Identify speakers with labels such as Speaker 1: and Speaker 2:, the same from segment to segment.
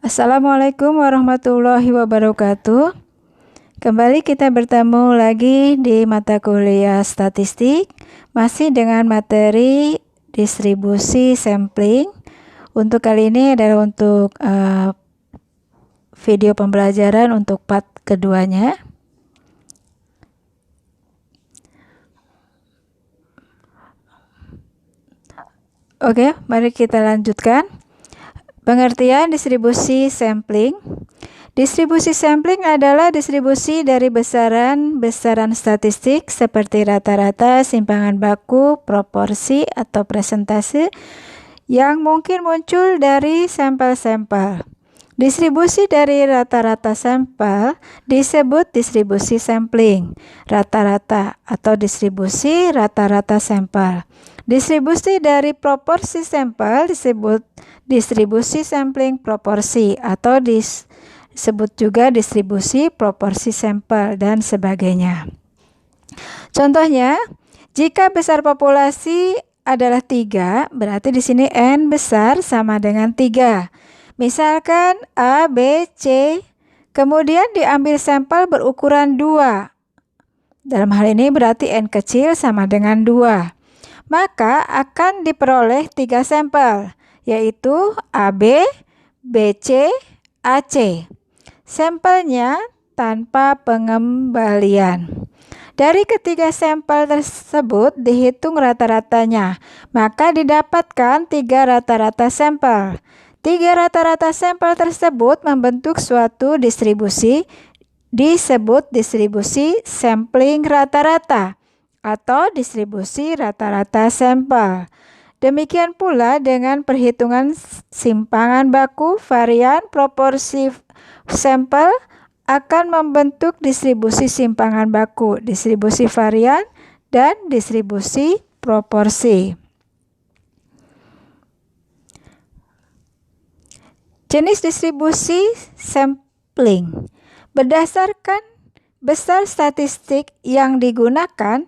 Speaker 1: Assalamualaikum warahmatullahi wabarakatuh. Kembali kita bertemu lagi di mata kuliah statistik, masih dengan materi distribusi sampling. Untuk kali ini adalah untuk video pembelajaran untuk part keduanya. Oke, mari kita lanjutkan. Pengertian distribusi sampling. Distribusi sampling adalah distribusi dari besaran statistik seperti rata-rata, simpangan baku, proporsi, atau presentase yang mungkin muncul dari sampel-sampel. Distribusi dari rata-rata sampel disebut distribusi sampling rata-rata atau distribusi rata-rata sampel. Distribusi dari proporsi sampel disebut distribusi sampling proporsi atau disebut juga distribusi proporsi sampel dan sebagainya. Contohnya, jika besar populasi adalah 3, berarti di sini N besar sama dengan 3. Misalkan A, B, C, kemudian diambil sampel berukuran 2. Dalam hal ini berarti N kecil sama dengan 2. Maka akan diperoleh 3 sampel, yaitu AB, BC, AC. Sampelnya tanpa pengembalian. Dari ketiga sampel tersebut dihitung rata-ratanya, maka didapatkan 3 rata-rata sampel. 3 rata-rata sampel tersebut membentuk suatu distribusi, disebut distribusi sampling rata-rata atau distribusi rata-rata sampel. Demikian pula dengan perhitungan simpangan baku, varian, proporsi sampel akan membentuk distribusi simpangan baku, distribusi varian, dan distribusi proporsi. Jenis distribusi sampling. Berdasarkan besar statistik yang digunakan,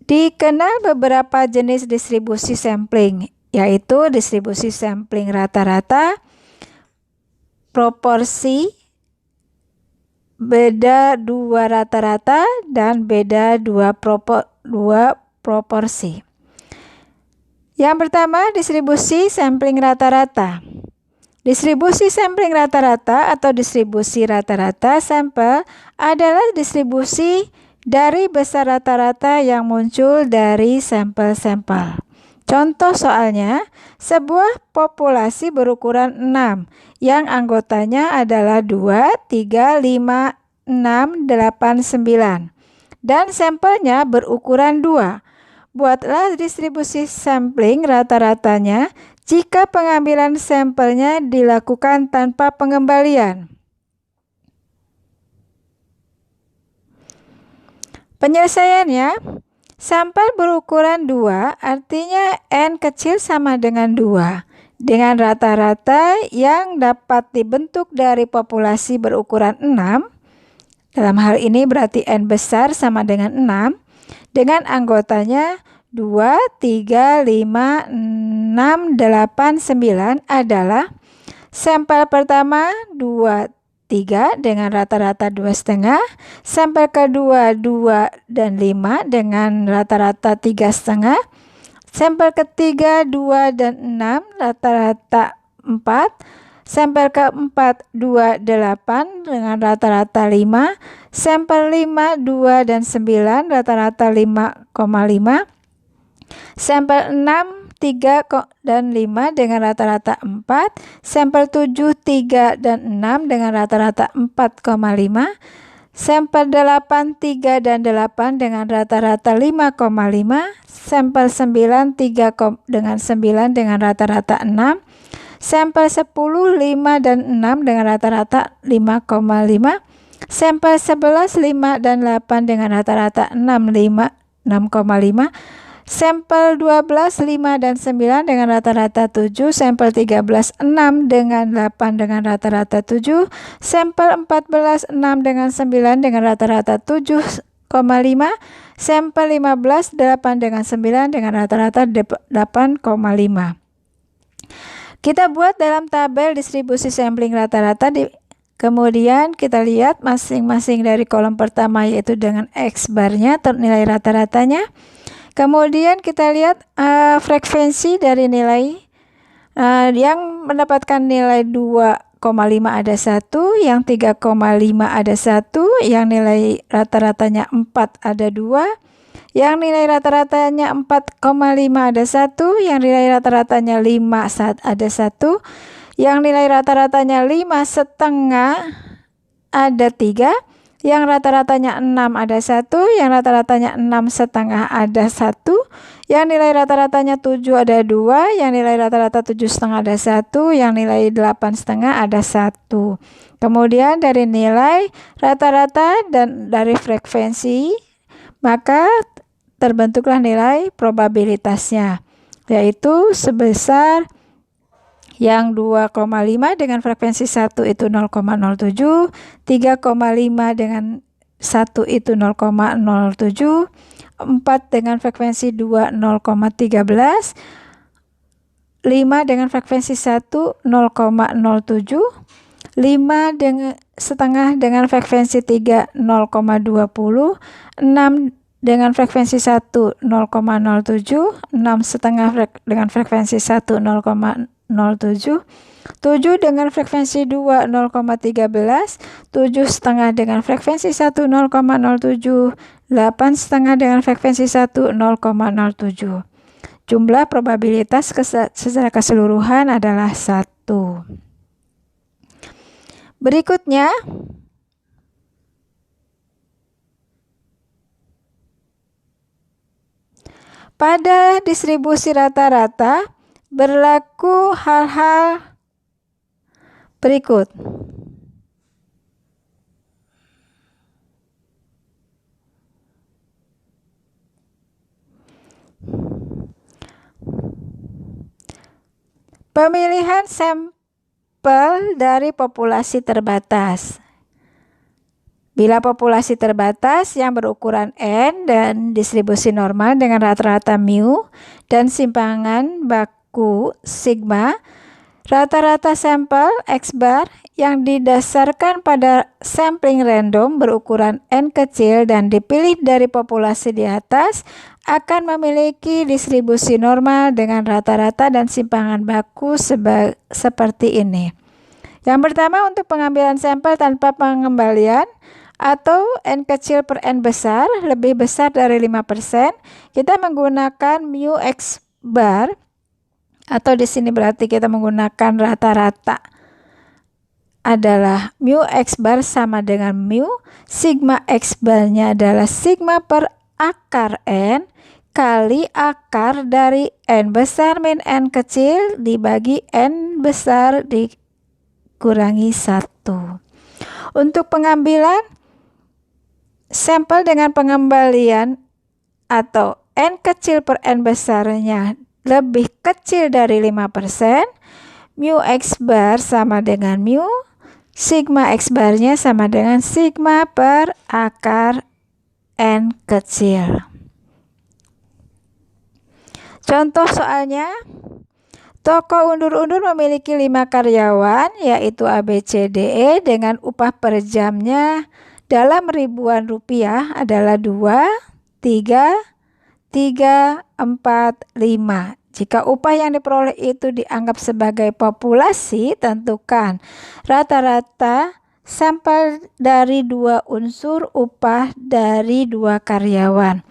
Speaker 1: dikenal beberapa jenis distribusi sampling, yaitu distribusi sampling rata-rata, proporsi, beda 2 rata-rata, dan beda 2 proporsi. Yang pertama, distribusi sampling rata-rata. Distribusi sampling rata-rata atau distribusi rata-rata sampel adalah distribusi dari besar rata-rata yang muncul dari sampel-sampel. Contoh soalnya, sebuah populasi berukuran 6 yang anggotanya adalah 2, 3, 5, 6, 8, 9 dan sampelnya berukuran 2. Buatlah distribusi sampling rata-ratanya jika pengambilan sampelnya dilakukan tanpa pengembalian. Penyelesaiannya, sampel berukuran 2 artinya N kecil sama dengan 2 dengan rata-rata yang dapat dibentuk dari populasi berukuran 6. Dalam hal ini berarti N besar sama dengan 6 dengan anggotanya 2, 3, 5, 6, 8, 9 adalah sampel pertama 2, 3 dengan rata-rata 2,5, sampel kedua 2 dan 5 dengan rata-rata 3,5, sampel ketiga 2 dan 6 rata-rata 4, sampel keempat 2, 8 dengan rata-rata 5, sampel 5, 2 dan 9 rata-rata 5,5, sampel 6, 3 dan 5 dengan rata-rata 4, sampel 7, 3 dan 6 dengan rata-rata 4,5, sampel 8, 3 dan 8 dengan rata-rata 5,5, sampel 9, 3 dengan 9 dengan rata-rata 6, sampel 10, 5 dan 6 dengan rata-rata 5,5, sampel 11, 5 dan 8 dengan rata-rata 6,5, sampel 12, 5 dan 9 dengan rata-rata 7, sampel 13, 6 dengan 8 dengan rata-rata 7, sampel 14, 6 dengan 9 dengan rata-rata 7,5, sampel 15, 8 dengan 9 dengan rata-rata 8,5. Kita buat dalam tabel distribusi sampling rata-rata. Kemudian kita lihat masing-masing dari kolom pertama yaitu dengan X barnya atau nilai rata-ratanya. Kemudian kita lihat frekuensi dari nilai yang mendapatkan nilai 2,5 ada 1, yang 3,5 ada 1, yang nilai rata-ratanya 4 ada 2, yang nilai rata-ratanya 4,5 ada 1, yang nilai rata-ratanya 5 ada 1, yang nilai rata-ratanya 5,5 ada 3, yang rata-ratanya 6 ada 1, yang rata-ratanya 6,5 ada 1, yang nilai rata-ratanya 7 ada 2, yang nilai rata-rata 7,5 ada 1, yang nilai 8,5 ada 1. Kemudian dari nilai rata-rata dan dari frekuensi, maka terbentuklah nilai probabilitasnya, yaitu sebesar yang 2,5 dengan frekuensi 1 itu 0,07, 3,5 dengan 1 itu 0,07, 4 dengan frekuensi 2 0,13, 5 dengan frekuensi 1 0,07, 5 dengan setengah dengan frekuensi 3 0,20, 6 dengan frekuensi 1 0,07, 6 setengah dengan frekuensi 1 0,07, 7 dengan frekuensi 2 0,13, 7 setengah dengan frekuensi 1 0,07, 8 setengah dengan frekuensi 1 0,07. Jumlah probabilitas secara keseluruhan adalah 1. Berikutnya, pada distribusi rata-rata berlaku hal-hal berikut. Pemilihan sampel dari populasi terbatas. Bila populasi terbatas yang berukuran N dan distribusi normal dengan rata-rata mu dan simpangan baku sigma, rata-rata sampel X bar yang didasarkan pada sampling random berukuran N kecil dan dipilih dari populasi di atas akan memiliki distribusi normal dengan rata-rata dan simpangan baku seperti ini. Yang pertama, untuk pengambilan sampel tanpa pengembalian atau N kecil per N besar lebih besar dari 5%, kita menggunakan mu X bar, atau di sini berarti kita menggunakan rata-rata adalah mu X bar sama dengan mu, sigma X barnya adalah sigma per akar N kali akar dari N besar min N kecil dibagi N besar dikurangi 1. Untuk pengambilan sampel dengan pengembalian atau N kecil per N besarnya lebih kecil dari 5%, mu X bar sama dengan mu, sigma X barnya sama dengan sigma per akar N kecil. Contoh soalnya, toko undur-undur memiliki 5 karyawan yaitu ABCDE dengan upah per jamnya dalam ribuan rupiah adalah 2, 3, 3, 4, 5. Jika upah yang diperoleh itu dianggap sebagai populasi, tentukan rata-rata sampel dari 2 unsur upah dari 2 karyawan.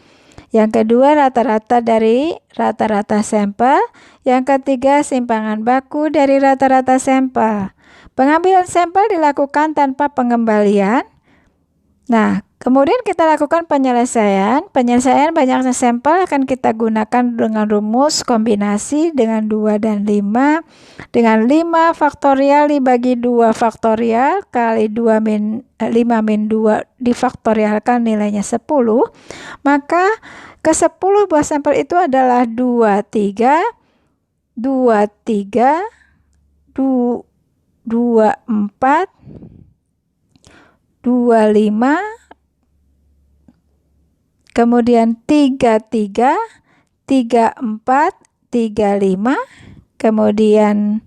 Speaker 1: Yang kedua, rata-rata dari rata-rata sampel. Yang ketiga, simpangan baku dari rata-rata sampel. Pengambilan sampel dilakukan tanpa pengembalian. Nah, kemudian kita lakukan penyelesaian. Penyelesaian banyaknya sampel akan kita gunakan dengan rumus kombinasi dengan 2 dan 5. Dengan 5 faktorial dibagi 2 faktorial kali 5 min 2 difaktorialkan nilainya 10. Maka ke 10 buah sampel itu adalah 23, 23, 24, 25, kemudian 33, 34, 35, kemudian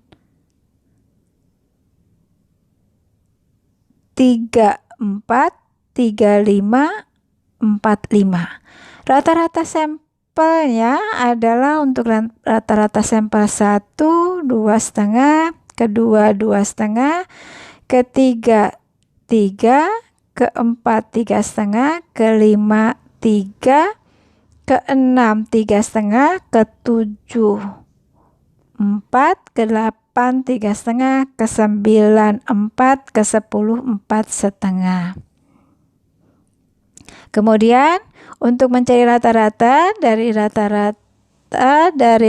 Speaker 1: 34, 35, 45. Rata-rata sampelnya adalah untuk rata-rata sampel 1, 2,5, kedua 2,5, ketiga 3, keempat 3,5, kelima 3, keenam 3,5, ketujuh 4, ke-8 3,5, ke-9 4, ke-10 4,5. Kemudian untuk mencari rata-rata dari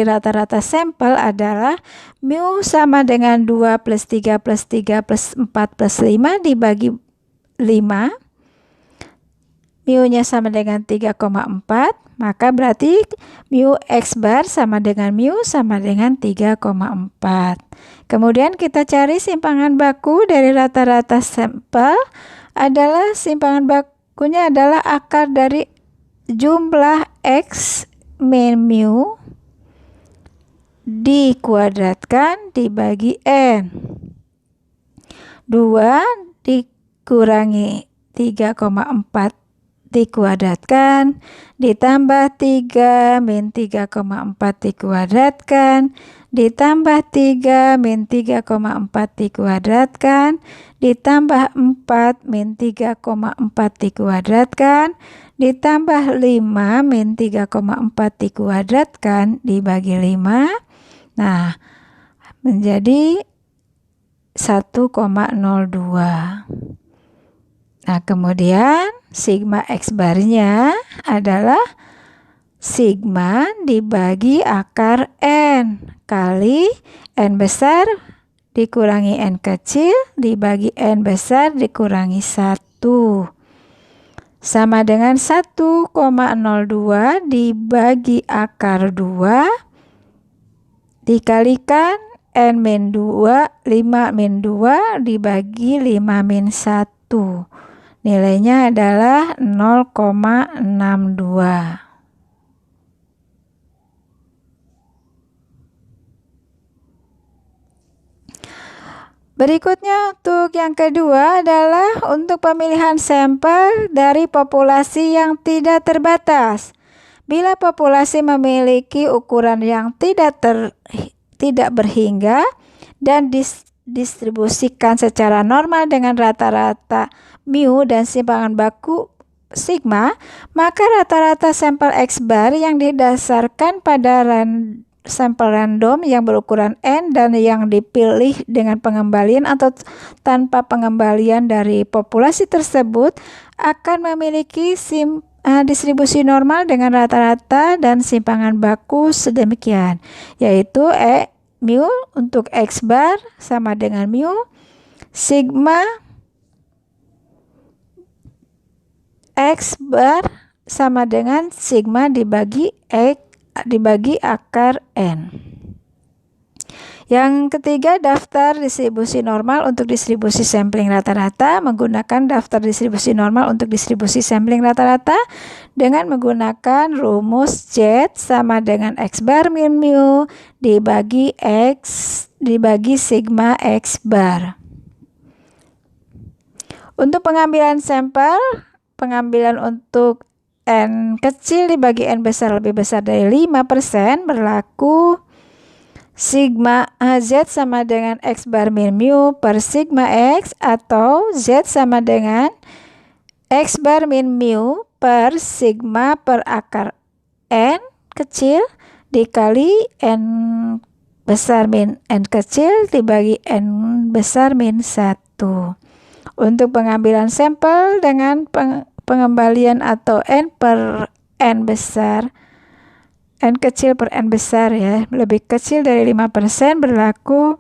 Speaker 1: rata-rata sampel adalah mu sama dengan 2 plus 3 plus 3 plus 4 plus 5 dibagi 5. Mu-nya sama dengan 3,4, maka berarti mu X bar sama dengan mu sama dengan 3,4. Kemudian kita cari simpangan baku dari rata-rata sampel adalah simpangan bakunya adalah akar dari jumlah X min mu dikuadratkan dibagi N. 2 dikurangi 3,4 dikuadratkan ditambah 3 min 3,4 dikuadratkan ditambah 3 min 3,4 dikuadratkan ditambah 4 min 3,4 dikuadratkan ditambah 5 min 3,4 dikuadratkan dibagi 5. Nah, menjadi 1,02. Nah, kemudian sigma X barnya adalah sigma dibagi akar N kali N besar dikurangi N kecil dibagi N besar dikurangi 1. Sama dengan 1,02 dibagi akar 2 dikalikan N min 2, 5 min 2 dibagi 5 min 1. Nilainya adalah 0,62. Berikutnya untuk yang kedua adalah untuk pemilihan sampel dari populasi yang tidak terbatas. Bila populasi memiliki ukuran yang tidak berhingga dan distribusikan secara normal dengan rata-rata mu dan simpangan baku sigma, maka rata-rata sampel X bar yang didasarkan pada sampel random yang berukuran N dan yang dipilih dengan pengembalian atau tanpa pengembalian dari populasi tersebut akan memiliki distribusi normal dengan rata-rata dan simpangan baku sedemikian, yaitu mu untuk X bar sama dengan mu sigma X bar sama dengan sigma dibagi akar N. Yang ketiga, daftar distribusi normal untuk distribusi sampling rata-rata. Menggunakan daftar distribusi normal untuk distribusi sampling rata-rata dengan menggunakan rumus Z sama dengan X bar min mu dibagi sigma X bar. Untuk pengambilan sampel, pengambilan untuk N kecil dibagi N besar lebih besar dari 5% berlaku sigma Z sama dengan X bar min mu per sigma X atau Z sama dengan X bar min mu per sigma per akar N kecil dikali N besar min N kecil dibagi N besar min 1. Untuk pengambilan sampel dengan pengembalian atau N per N besar, N kecil per N besar ya, lebih kecil dari 5% berlaku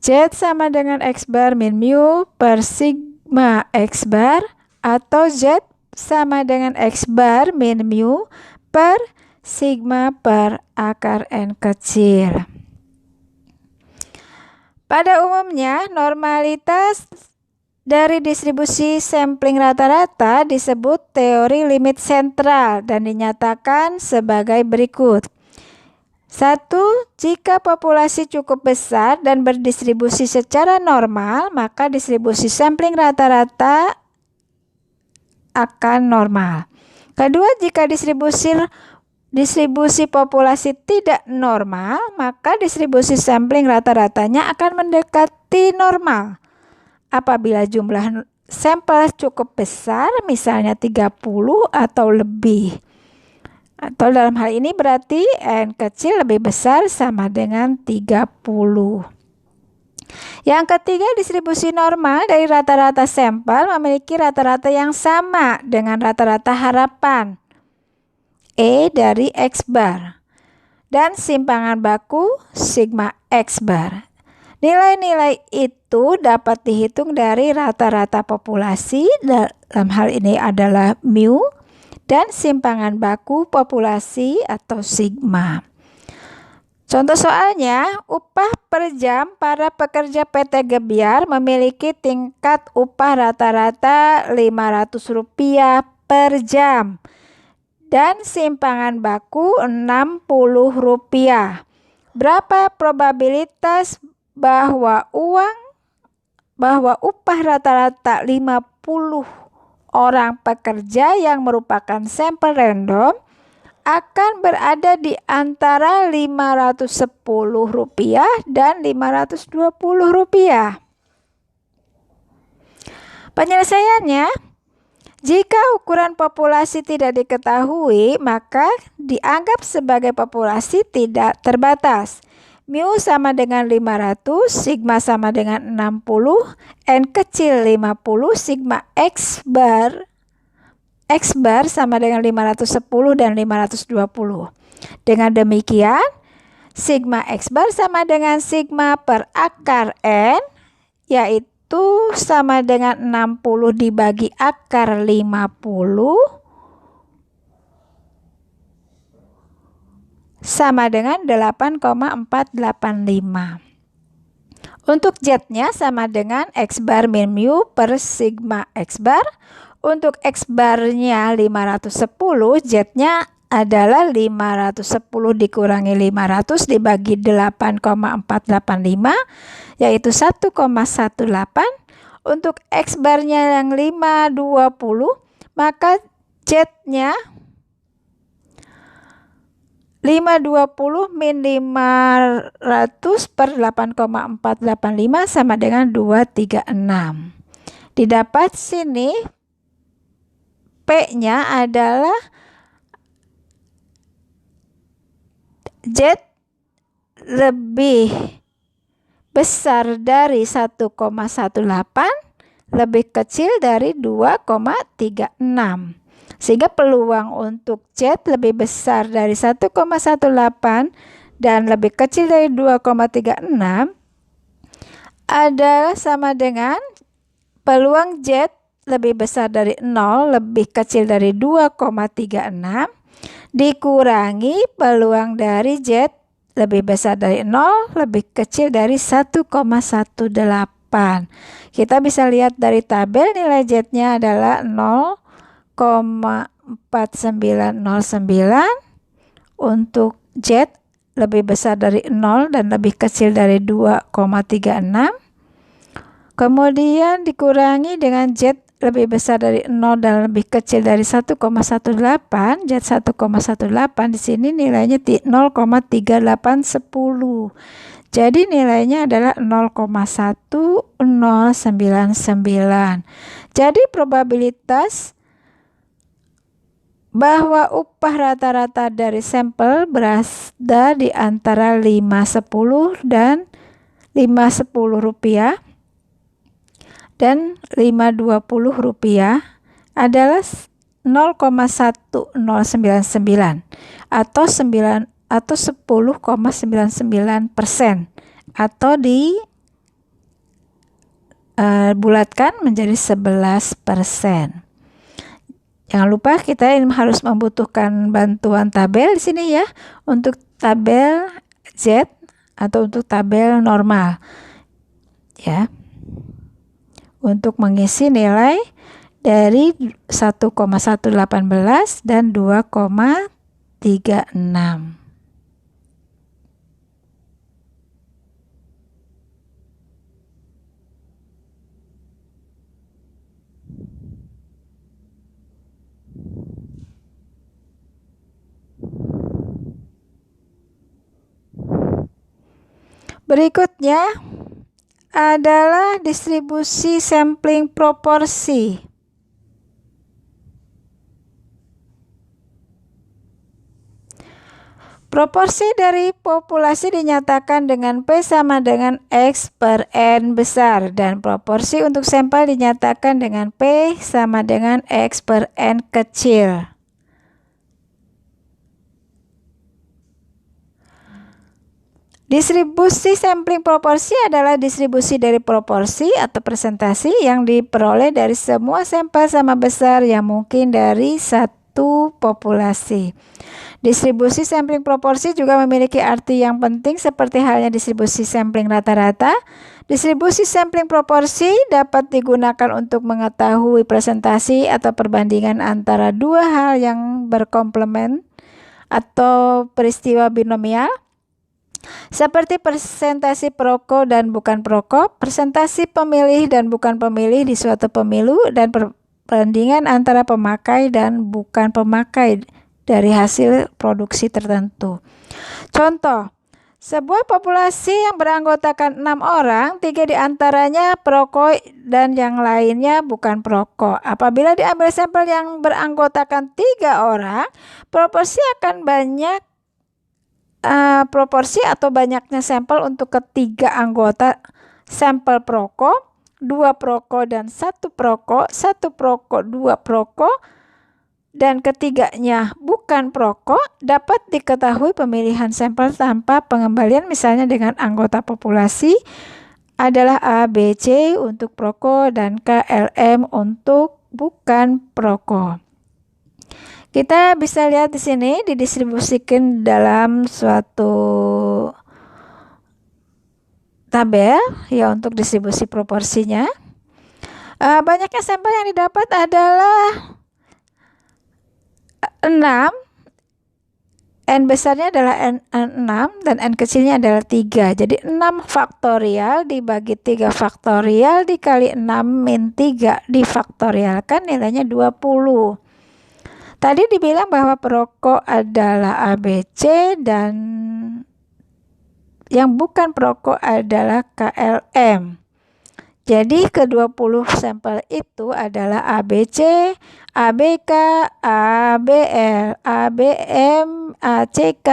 Speaker 1: Z sama dengan X bar min mu per sigma X bar atau Z sama dengan X bar min mu per sigma per akar N kecil. Pada umumnya, normalitas dari distribusi sampling rata-rata disebut teori limit sentral dan dinyatakan sebagai berikut. 1. Jika populasi cukup besar dan berdistribusi secara normal, maka distribusi sampling rata-rata akan normal. Kedua, jika distribusi populasi tidak normal, maka distribusi sampling rata-ratanya akan mendekati normal. Apabila jumlah sampel cukup besar, misalnya 30 atau lebih. Atau dalam hal ini berarti N kecil lebih besar sama dengan 30. Yang ketiga, distribusi normal dari rata-rata sampel memiliki rata-rata yang sama dengan rata-rata harapan E dari X bar dan simpangan baku sigma X bar. Nilai-nilai itu dapat dihitung dari rata-rata populasi, dalam hal ini adalah mu, dan simpangan baku populasi atau sigma. Contoh soalnya, upah per jam para pekerja PT Gebyar memiliki tingkat upah rata-rata Rp500 per jam dan simpangan baku Rp60. Berapa probabilitas bahwa upah rata-rata 50 orang pekerja yang merupakan sampel random akan berada di antara Rp510 dan Rp520. Penyelesaiannya, jika ukuran populasi tidak diketahui, maka dianggap sebagai populasi tidak terbatas. Mu sama dengan 500, sigma sama dengan 60, N kecil 50, sigma X bar sama dengan 510 dan 520. Dengan demikian, sigma X bar sama dengan sigma per akar N, yaitu sama dengan 60 dibagi akar 50, sama dengan 8,485. Untuk Z-nya sama dengan X bar min mu per sigma X bar. Untuk X bar-nya 510, Z-nya adalah 510 dikurangi 500 dibagi 8,485, yaitu 1,18. Untuk X bar-nya yang 520, maka Z-nya 520 min 500 per 8,485 sama dengan 236. Didapat sini P-nya adalah Z lebih besar dari 1,18 lebih kecil dari 2,36. Sehingga peluang untuk Z lebih besar dari 1,18 dan lebih kecil dari 2,36 adalah sama dengan peluang Z lebih besar dari 0 lebih kecil dari 2,36 dikurangi peluang dari Z lebih besar dari 0 lebih kecil dari 1,18. Kita bisa lihat dari tabel nilai Z-nya adalah 0,4909. Untuk Z lebih besar dari 0 dan lebih kecil dari 2,36. Kemudian dikurangi dengan Z lebih besar dari 0 dan lebih kecil dari 1,18. Z 1,18 di sini nilainya 0,3810. Jadi nilainya adalah 0,1099. Jadi probabilitas bahwa upah rata-rata dari sampel berada di antara 510 dan Rp510 dan Rp520 adalah 0,1099 atau 10,99%, atau dibulatkan menjadi 11%. Jangan lupa kita harus membutuhkan bantuan tabel di sini ya, untuk tabel Z atau untuk tabel normal ya, untuk mengisi nilai dari 1,118 dan 2,36. Berikutnya adalah distribusi sampling proporsi. Proporsi dari populasi dinyatakan dengan P sama dengan X per N besar, dan proporsi untuk sampel dinyatakan dengan P sama dengan X per N kecil. Distribusi sampling proporsi adalah distribusi dari proporsi atau presentasi yang diperoleh dari semua sampel sama besar yang mungkin dari satu populasi. Distribusi sampling proporsi juga memiliki arti yang penting seperti halnya distribusi sampling rata-rata. Distribusi sampling proporsi dapat digunakan untuk mengetahui presentasi atau perbandingan antara dua hal yang berkomplement atau peristiwa binomial, seperti presentasi perokok dan bukan perokok, presentasi pemilih dan bukan pemilih di suatu pemilu, dan perbandingan antara pemakai dan bukan pemakai dari hasil produksi tertentu. Contoh, sebuah populasi yang beranggotakan 6 orang, 3 diantaranya perokok dan yang lainnya bukan perokok. Apabila diambil sampel yang beranggotakan 3 orang, proporsi atau banyaknya sampel untuk ketiga anggota sampel perokok, 2 perokok dan 1 perokok, 1 perokok, 2 perokok, dan ketiganya bukan perokok, dapat diketahui pemilihan sampel tanpa pengembalian, misalnya dengan anggota populasi adalah A, B, C untuk perokok dan K, L, M untuk bukan perokok. Kita bisa lihat di sini didistribusikan dalam suatu tabel ya untuk distribusi proporsinya. Banyaknya sampel yang didapat adalah 6, N besarnya adalah N6 dan N kecilnya adalah 3. Jadi 6 faktorial dibagi 3 faktorial dikali 6 min 3 difaktorialkan, nilainya 20. Tadi dibilang bahwa perokok adalah ABC dan yang bukan perokok adalah KLM. Jadi ke-20 sampel itu adalah ABC, ABK, ABL, ABM, ACK,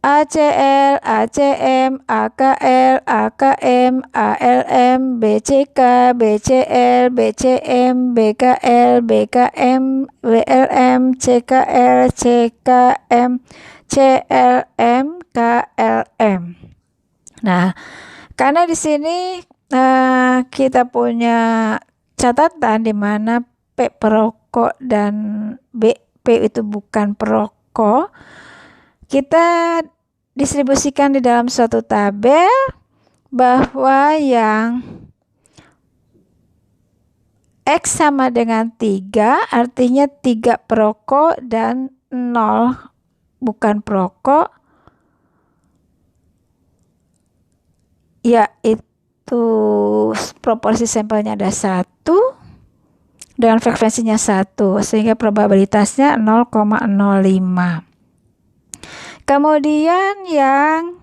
Speaker 1: ACL, ACM, AKL, AKM, ALM, BCK, BCL, BCM, BKL, BKM, WLM, CKL, CKM, CLM, KLM. Nah, karena di sini kita punya catatan di mana P perokok dan P itu bukan perokok, kita distribusikan di dalam suatu tabel bahwa yang X sama dengan 3, artinya 3 perokok dan 0 bukan perokok, yaitu proporsi sampelnya ada 1 dengan frekuensinya 1, sehingga probabilitasnya 0,05. Kemudian yang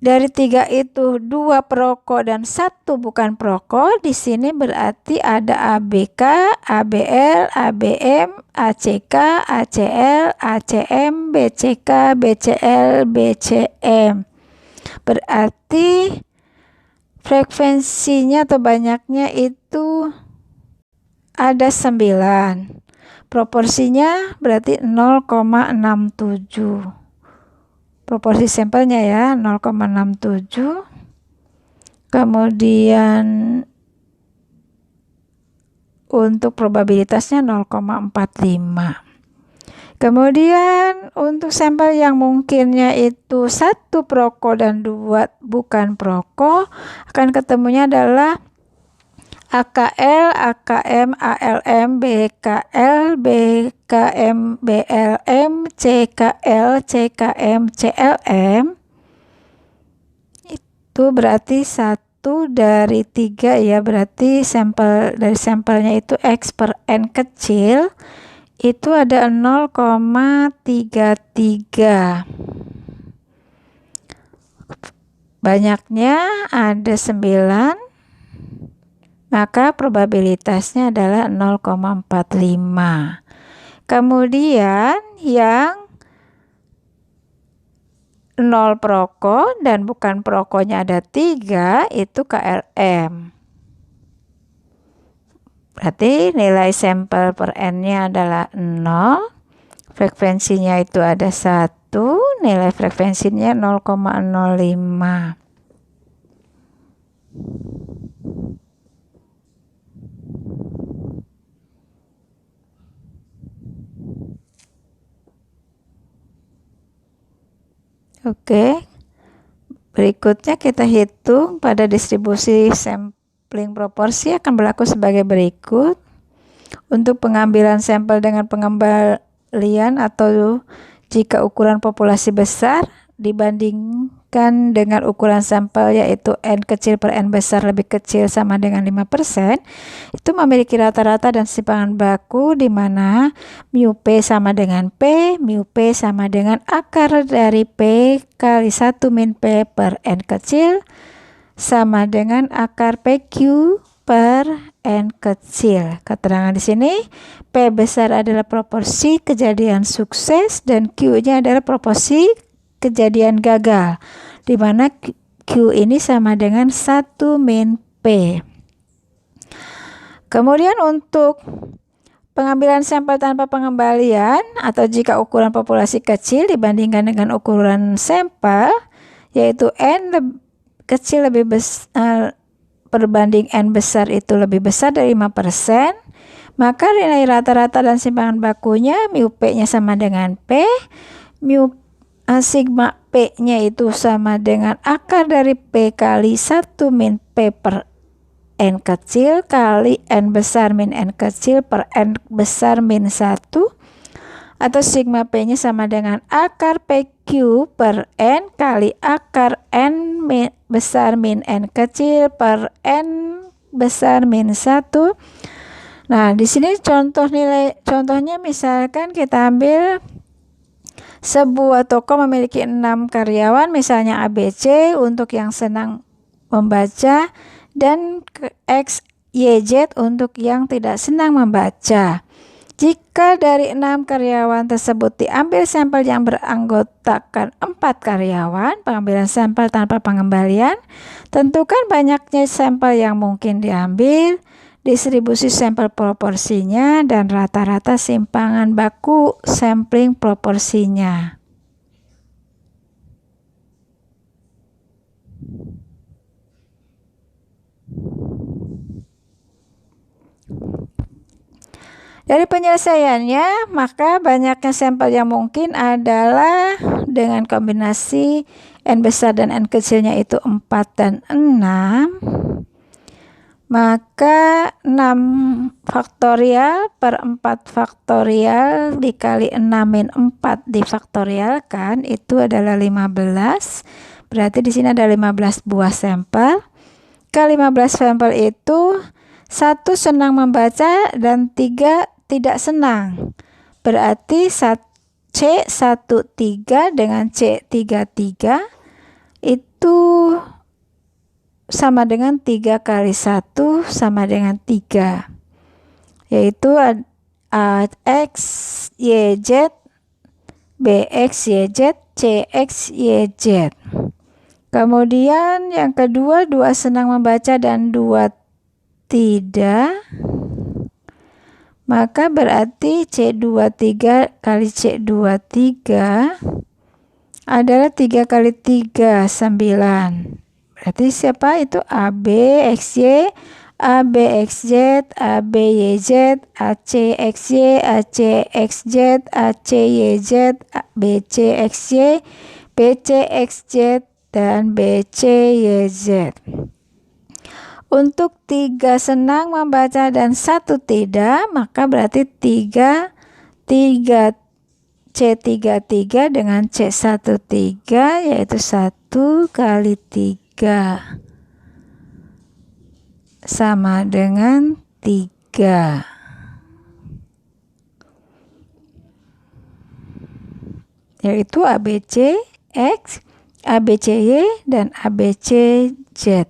Speaker 1: dari 3 itu 2 perokok dan 1 bukan perokok, di sini berarti ada ABK, ABL, ABM, ACK, ACL, ACM, BCK, BCL, BCM. Berarti frekuensinya atau banyaknya itu ada 9. Proporsinya berarti 0,67. Proporsi sampelnya ya 0,67. Kemudian untuk probabilitasnya 0,45. Kemudian untuk sampel yang mungkinnya itu 1 perokok dan 2 bukan perokok, akan ketemunya adalah AKL, AKM, ALM, BKL, BKM, BLM, CKL, CKM, CLM. Itu berarti 1 dari 3 ya, berarti dari sampelnya itu X per N kecil itu ada 0,33. banyaknya ada 9, maka probabilitasnya adalah 0,45. Kemudian yang 0 proko dan bukan prokonya ada 3, itu KLM. Berarti nilai sampel per N-nya adalah 0, frekuensinya itu ada 1, nilai frekuensinya 0,05. Oke, berikutnya kita hitung pada distribusi sampling proporsi akan berlaku sebagai berikut. Untuk pengambilan sampel dengan pengembalian atau jika ukuran populasi besar dibandingkan dengan ukuran sampel yaitu N kecil per N besar lebih kecil sama dengan 5%, itu memiliki rata-rata dan simpangan baku di mana mu P sama dengan P, mu P sama dengan akar dari P kali 1 min P per N kecil sama dengan akar PQ per N kecil. Keterangan di sini P besar adalah proporsi kejadian sukses dan Q-nya adalah proporsi kejadian gagal, di mana Q ini sama dengan 1 min P. Kemudian untuk pengambilan sampel tanpa pengembalian atau jika ukuran populasi kecil dibandingkan dengan ukuran sampel yaitu N kecil lebih besar perbanding N besar itu lebih besar dari 5%, maka nilai rata-rata dan simpangan bakunya mu P-nya sama dengan P, mu sigma P-nya itu sama dengan akar dari P kali 1 min P per N kecil kali N besar min N kecil per N besar min 1, atau sigma P-nya sama dengan akar PQ per N kali akar N besar min N kecil per N besar min 1. Nah, di sini contohnya misalkan kita ambil sebuah toko memiliki 6 karyawan, misalnya ABC untuk yang senang membaca dan X, Y, Z untuk yang tidak senang membaca. Jika dari 6 karyawan tersebut diambil sampel yang beranggotakan 4 karyawan, pengambilan sampel tanpa pengembalian, tentukan banyaknya sampel yang mungkin diambil, distribusi sampel proporsinya, dan rata-rata simpangan baku sampling proporsinya. Dari penyelesaiannya, maka banyaknya sampel yang mungkin adalah dengan kombinasi N besar dan N kecilnya itu 4 dan 6. Maka 6 faktorial per 4 faktorial dikali 6 min 4 difaktorialkan itu adalah 15. Berarti di sini ada 15 buah sampel. Ke-15 sampel itu 1 senang membaca dan 3 tidak senang. Berarti C13 dengan C33 itu sama dengan 3 kali 1 sama dengan 3, yaitu X, Y, Z, BX, Y, Z, CX, Y, Z. Kemudian yang kedua 2 senang membaca dan 2 tidak, maka berarti C23 kali C23 adalah 3 kali 3, 9. Berarti siapa itu? AB, XY, AB, XZ, AB, YZ, AC, XY, AC, XZ, AC, YZ, BC, XY, BC, XZ, dan BC, YZ. Untuk 3 senang membaca dan 1 tidak, maka berarti C33 dengan C13 yaitu 1 kali 3 sama dengan 3. Yaitu ABC, X, ABCY dan ABCZ.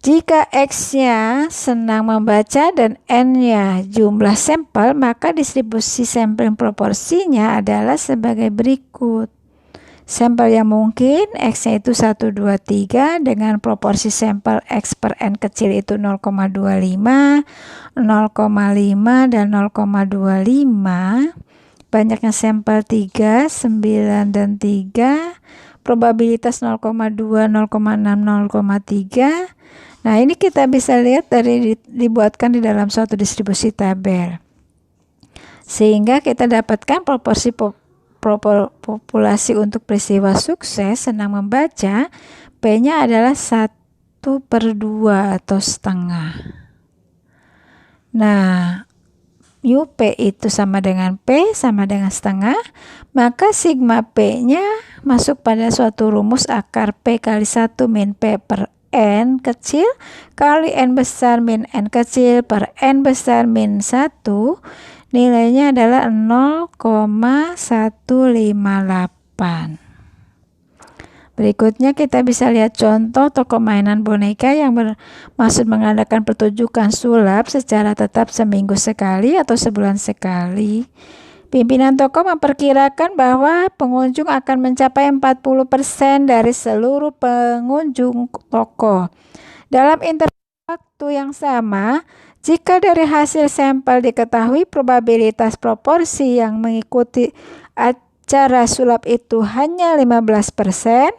Speaker 1: Jika X-nya senang membaca dan N-nya jumlah sampel, maka distribusi sampling proporsinya adalah sebagai berikut. Sampel yang mungkin X-nya itu 1, 2, 3 dengan proporsi sampel X per N kecil itu 0,25, 0,5, dan 0,25. Banyaknya sampel 3, 9, dan 3. Probabilitas 0,2, 0,6, 0,3. Nah, ini kita bisa lihat dari dibuatkan di dalam suatu distribusi tabel. Sehingga kita dapatkan proporsi populasi untuk peristiwa sukses senang membaca, P-nya adalah 1/2 atau setengah. Nah, mu P itu sama dengan P sama dengan setengah, maka sigma P-nya masuk pada suatu rumus akar P kali 1 min P per N kecil kali N besar min N kecil per N besar min 1, nilainya adalah 0,158. Berikutnya kita bisa lihat contoh toko mainan boneka yang bermaksud mengadakan pertunjukan sulap secara tetap seminggu sekali atau sebulan sekali. Pimpinan toko memperkirakan bahwa pengunjung akan mencapai 40% dari seluruh pengunjung toko. Dalam interval waktu yang sama, jika dari hasil sampel diketahui probabilitas proporsi yang mengikuti acara sulap itu hanya 15%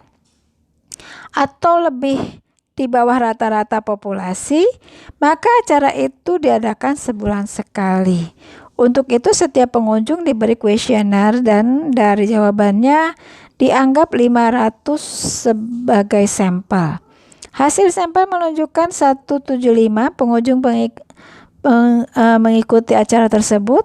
Speaker 1: atau lebih di bawah rata-rata populasi, maka acara itu diadakan sebulan sekali. Untuk itu setiap pengunjung diberi kuesioner dan dari jawabannya dianggap 500 sebagai sampel. Hasil sampel menunjukkan 175 pengunjung mengikuti acara tersebut.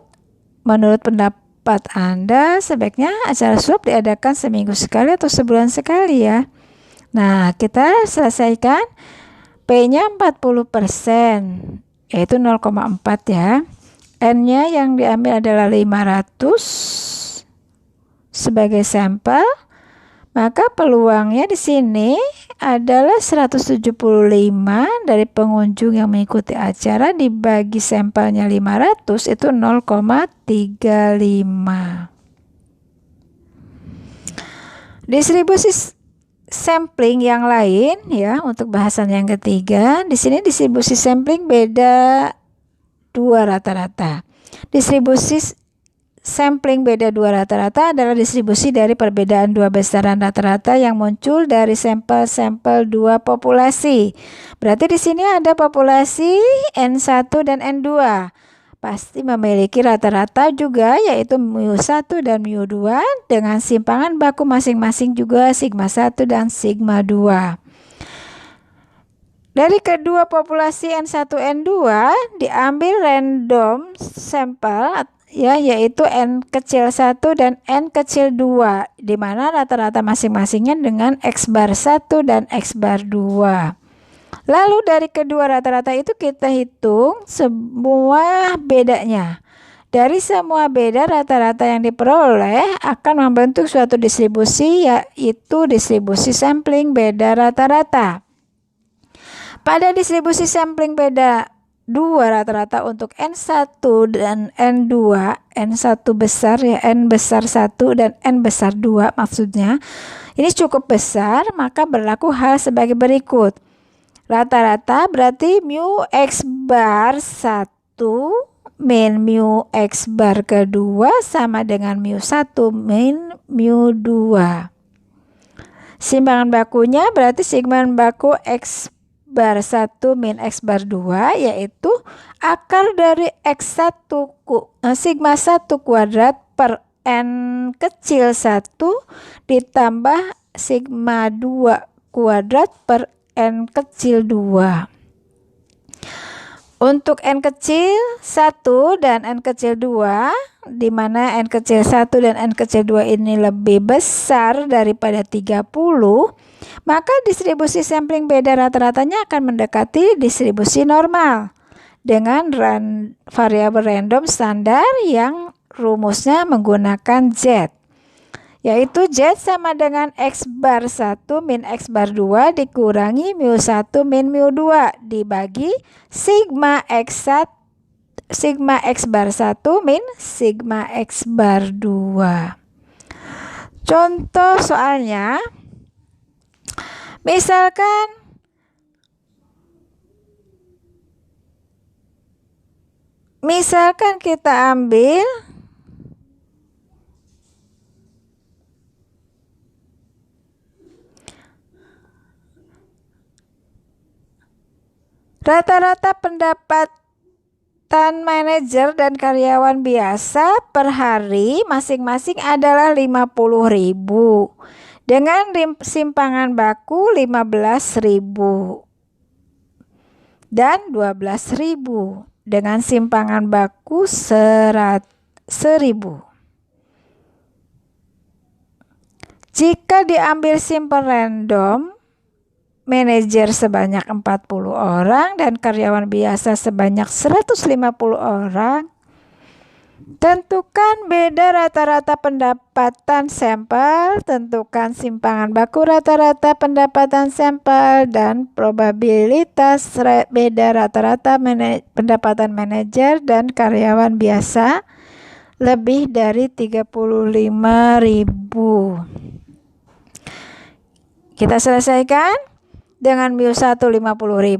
Speaker 1: Menurut pendapat Anda, sebaiknya acara sulap diadakan seminggu sekali atau sebulan sekali ya. Nah, kita selesaikan. P-nya 40%, yaitu 0,4 ya. N-nya yang diambil adalah 500 sebagai sampel. Maka peluangnya di sini adalah 175 dari pengunjung yang mengikuti acara dibagi sampelnya 500 itu 0,35. Distribusi sampling yang lain ya untuk bahasan yang ketiga. Di sini distribusi sampling beda 2 rata-rata. Distribusi sampling beda 2 rata-rata adalah distribusi dari perbedaan 2 besaran rata-rata yang muncul dari sampel-sampel 2 populasi. Berarti di sini ada populasi N1 dan N2. Pasti memiliki rata-rata juga yaitu mu1 dan mu2 dengan simpangan baku masing-masing juga sigma 1 dan sigma 2. Dari kedua populasi N1 N2 diambil random sampel ya, yaitu N kecil 1 dan N kecil 2, di mana rata-rata masing-masingnya dengan X bar 1 dan X bar 2. Lalu dari kedua rata-rata itu kita hitung semua bedanya. Dari semua beda rata-rata yang diperoleh akan membentuk suatu distribusi, yaitu distribusi sampling beda rata-rata. Pada distribusi sampling beda 2 rata-rata untuk N1 dan N2, N1 besar ya, N besar 1 dan N besar 2 maksudnya, ini cukup besar, maka berlaku hal sebagai berikut. Rata-rata berarti mu X bar 1 min mu X bar kedua sama dengan mu1 min mu2. Simpangan bakunya berarti sigma baku X bar 1 min X bar 2 yaitu akar dari X1 sigma 1 kuadrat per N kecil 1 ditambah sigma 2 kuadrat per N kecil 2. Untuk N kecil 1 dan N kecil 2, di mana N kecil 1 dan N kecil 2 ini lebih besar daripada 30, maka distribusi sampling beda rata-ratanya akan mendekati distribusi normal dengan variabel random standar yang rumusnya menggunakan Z. yaitu Z sama dengan X bar 1 min X bar 2 dikurangi mu 1 min mu 2 dibagi sigma X bar 1 min sigma X bar 2. Contoh soalnya, misalkan kita ambil rata-rata pendapatan manajer dan karyawan biasa per hari masing-masing adalah 50.000 dengan simpangan baku 15.000 dan 12.000 dengan simpangan baku 1.000. Jika diambil sampel random, manajer sebanyak 40 orang dan karyawan biasa sebanyak 150 orang. Tentukan beda rata-rata pendapatan sampel, tentukan simpangan baku rata-rata pendapatan sampel, dan probabilitas beda rata-rata pendapatan manajer dan karyawan biasa lebih dari 35.000. Kita selesaikan dengan mu 1 50.000,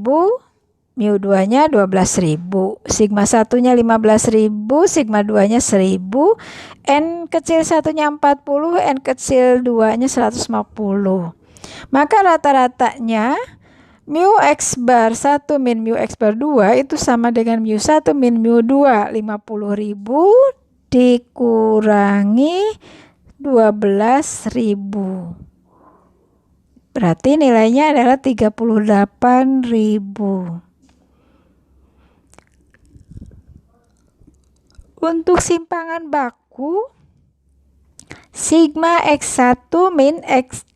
Speaker 1: mu 2-nya 12.000, sigma 1-nya 15.000, sigma 2-nya 1.000, n kecil 1-nya 40, n kecil 2-nya 150. Maka rata-ratanya mu X bar 1 min mu X bar 2 itu sama dengan mu 1 min mu 2, 50.000 dikurangi 12.000. Berarti nilainya adalah 38.000. Untuk simpangan baku, sigma X1 min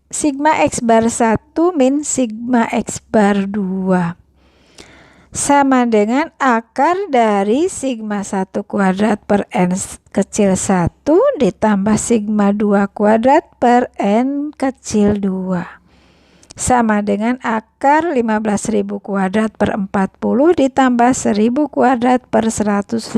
Speaker 1: sigma X bar 1 min sigma X bar 2 sama dengan akar dari sigma 1 kuadrat per n kecil 1 ditambah sigma 2 kuadrat per n kecil 2 sama dengan akar 15.000 kuadrat per 40 ditambah 1.000 kuadrat per 150.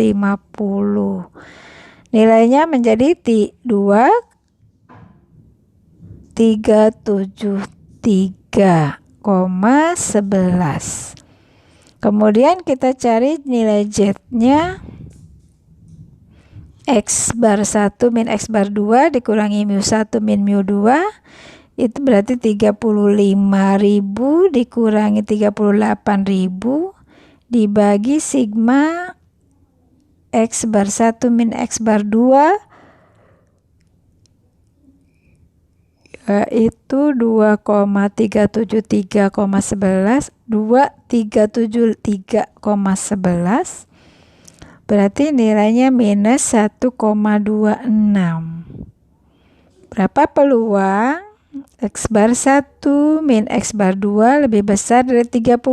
Speaker 1: Nilainya menjadi 373,11. Kemudian kita cari nilai Z-nya. X bar 1 min X bar 2 dikurangi mu 1 min mu 2 itu berarti 35.000 dikurangi 38.000 dibagi sigma X bar 1 min X bar 2 yaitu 2,373,11 2,373,11 berarti nilainya minus 1,26. Berapa peluang X bar 1 min X bar 2 lebih besar dari 35.000?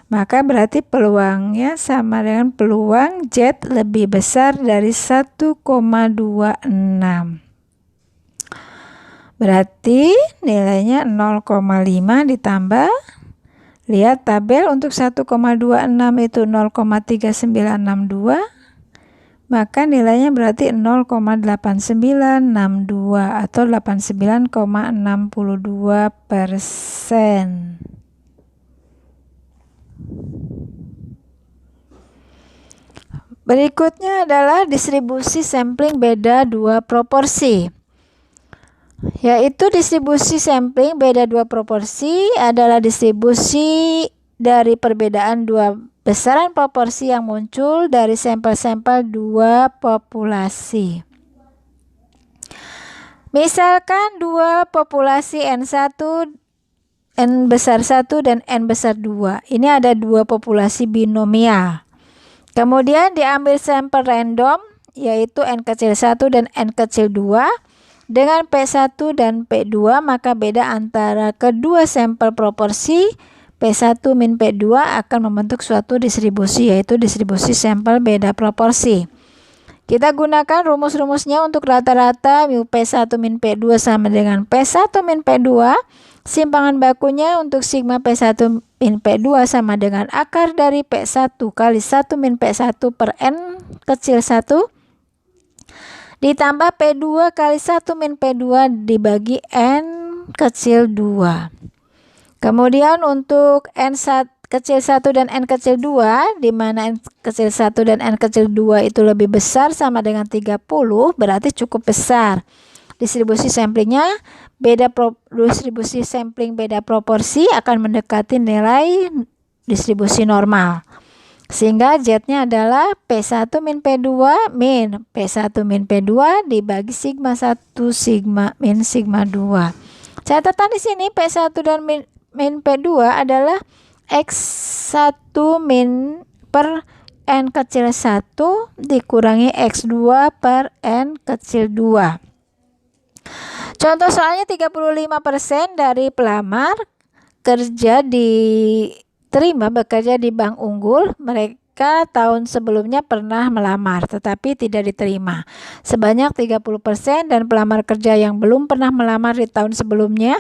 Speaker 1: Maka berarti peluangnya sama dengan peluang Z lebih besar dari 1,26. Berarti nilainya 0,5 ditambah, lihat tabel untuk 1,26 itu 0,3962, maka nilainya berarti 0,8962 atau 89,62%. Berikutnya adalah distribusi sampling beda dua proporsi. Yaitu distribusi sampling beda dua proporsi adalah distribusi dari perbedaan dua besaran proporsi yang muncul dari sampel-sampel dua populasi. Misalkan dua populasi N1, N besar 1 dan N besar 2. Ini ada dua populasi binomial. Kemudian diambil sampel random yaitu N kecil 1 dan N kecil 2. Dengan P1 dan P2 maka beda antara kedua sampel proporsi P1 min P2 akan membentuk suatu distribusi yaitu distribusi sampel beda proporsi. Kita gunakan rumus-rumusnya untuk rata-rata mu P1 min P2 sama dengan P1 min P2. Simpangan bakunya untuk sigma P1 min P2 sama dengan akar dari P1 kali 1 min P1 per N kecil 1 ditambah P2 kali 1 min P2 dibagi N kecil 2. Kemudian untuk N1 kecil 1 dan N kecil 2, di mana N kecil 1 dan N kecil 2 itu lebih besar sama dengan 30, berarti cukup besar. Distribusi samplingnya distribusi sampling beda proporsi akan mendekati nilai distribusi normal. Sehingga Z-nya adalah P1 min P2 min P1 min P2 dibagi sigma 1 sigma min sigma 2. Catatan di sini P1 dan min P2 adalah X1 min per N kecil 1 dikurangi X2 per N kecil 2. Contoh soalnya 35% dari pelamar bekerja di bank unggul. Mereka tahun sebelumnya pernah melamar tetapi tidak diterima. Sebanyak 30% dan pelamar kerja yang belum pernah melamar di tahun sebelumnya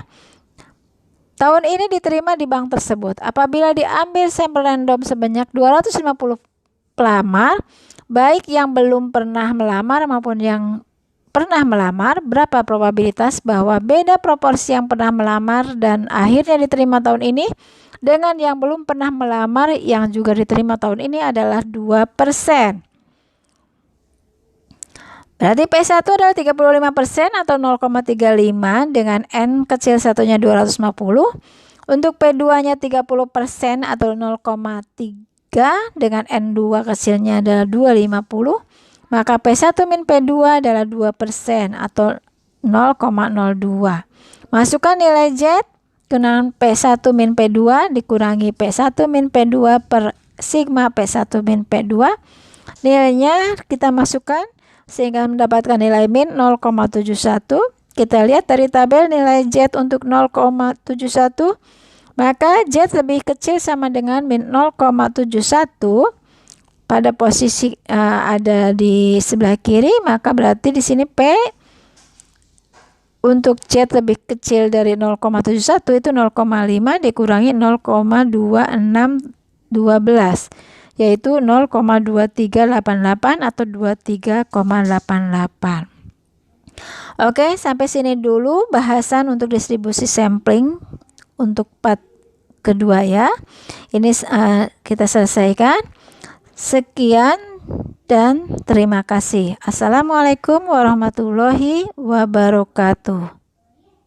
Speaker 1: tahun ini diterima di bank tersebut. Apabila diambil sampel random sebanyak 250 pelamar, baik yang belum pernah melamar maupun yang pernah melamar, berapa probabilitas bahwa beda proporsi yang pernah melamar dan akhirnya diterima tahun ini dengan yang belum pernah melamar yang juga diterima tahun ini adalah 2%. Berarti P1 adalah 35% atau 0,35 dengan N kecil satunya 250. Untuk P2-nya 30% atau 0,3 dengan N2 kecilnya adalah 250. Maka P1 min P2 adalah 2% atau 0,02. Masukkan nilai Z dengan P1 min P2 dikurangi P1 min P2 per sigma P1 min P2. Nilainya kita masukkan sehingga mendapatkan nilai min 0,71. Kita lihat dari tabel nilai Z untuk 0,71, maka Z lebih kecil sama dengan min 0,71 pada posisi ada di sebelah kiri, maka berarti di sini P untuk Z lebih kecil dari 0,71 itu 0,5 dikurangi 0,2612, yaitu 0,2388 atau 23,88. Oke, sampai sini dulu bahasan untuk distribusi sampling untuk part kedua ya. Ini kita selesaikan. Sekian dan terima kasih. Assalamualaikum warahmatullahi wabarakatuh.